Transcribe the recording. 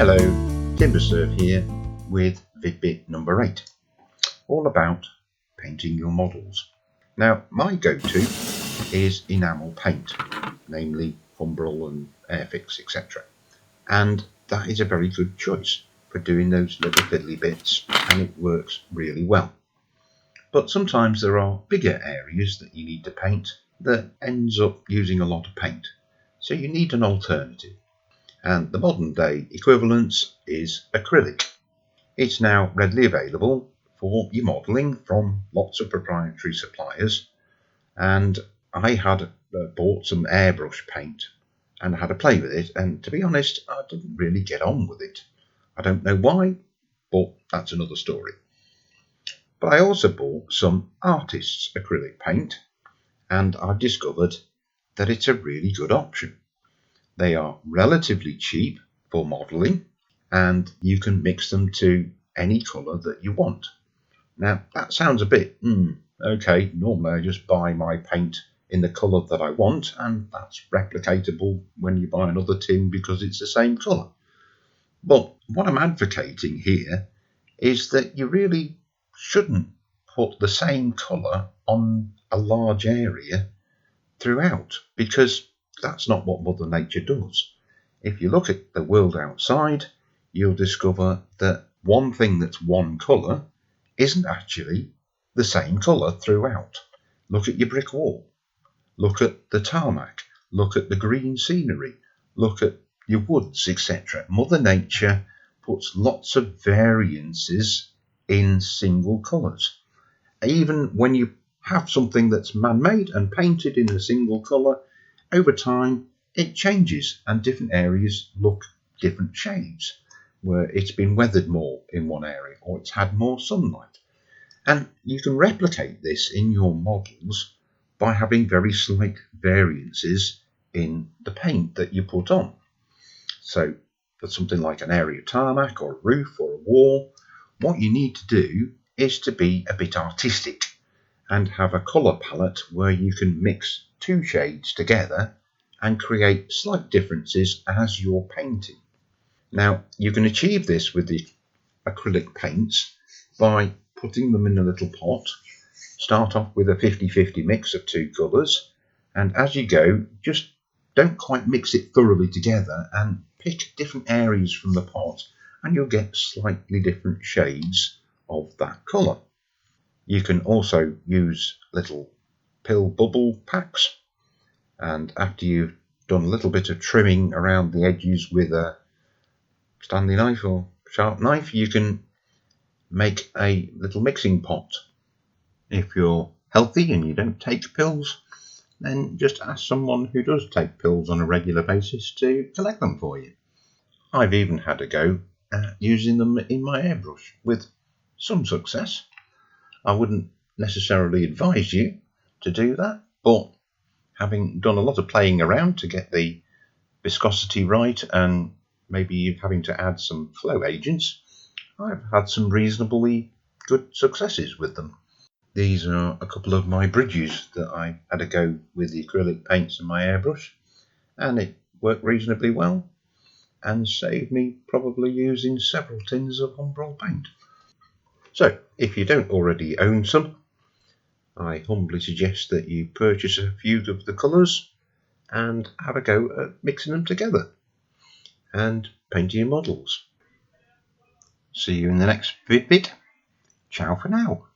Hello, TimberSurf here with vidbit number 8, all about painting your models. Now, my go-to is enamel paint, namely Humbrol and Airfix, etc. And that is a very good choice for doing those little fiddly bits, and it works really well. But sometimes there are bigger areas that you need to paint that ends up using a lot of paint, so you need an alternative. And the modern day equivalence is acrylic. It's now readily available for your modelling from lots of proprietary suppliers, and I had bought some airbrush paint and had a play with it, and to be honest, I didn't really get on with it. I don't know why, but that's another story. But I also bought some artist's acrylic paint, and I've discovered that it's a really good option. They are relatively cheap for modelling, and you can mix them to any colour that you want. Now, that sounds a bit, okay, normally I just buy my paint in the colour that I want, and that's replicatable when you buy another tin because it's the same colour. But what I'm advocating here is that you really shouldn't put the same colour on a large area throughout, because that's not what Mother Nature does. If you look at the world outside, you'll discover that one thing that's one colour isn't actually the same colour throughout. Look at your brick wall. Look at the tarmac. Look at the green scenery. Look at your woods, etc. Mother Nature puts lots of variances in single colours. Even when you have something that's man-made and painted in a single colour, over time it changes and different areas look different shades, where it's been weathered more in one area or it's had more sunlight. And you can replicate this in your models by having very slight variances in the paint that you put on. So for something like an area of tarmac or a roof or a wall, what you need to do is to be a bit artistic and have a colour palette where you can mix two shades together and create slight differences as you're painting. Now, you can achieve this with the acrylic paints by putting them in a little pot. Start off with a 50-50 mix of two colours, and as you go, just don't quite mix it thoroughly together and pick different areas from the pot, and you'll get slightly different shades of that colour. You can also use little pill bubble packs, and after you've done a little bit of trimming around the edges with a Stanley knife or sharp knife, you can make a little mixing pot. If you're healthy and you don't take pills, then just ask someone who does take pills on a regular basis to collect them for you. I've even had a go at using them in my airbrush with some success. I wouldn't necessarily advise you to do that, but having done a lot of playing around to get the viscosity right and maybe having to add some flow agents, I've had some reasonably good successes with them. These are a couple of my bridges that I had a go with the acrylic paints in my airbrush, and it worked reasonably well and saved me probably using several tins of Humbrol paint. So, if you don't already own some, I humbly suggest that you purchase a few of the colours and have a go at mixing them together and painting your models. See you in the next vidbit. Ciao for now.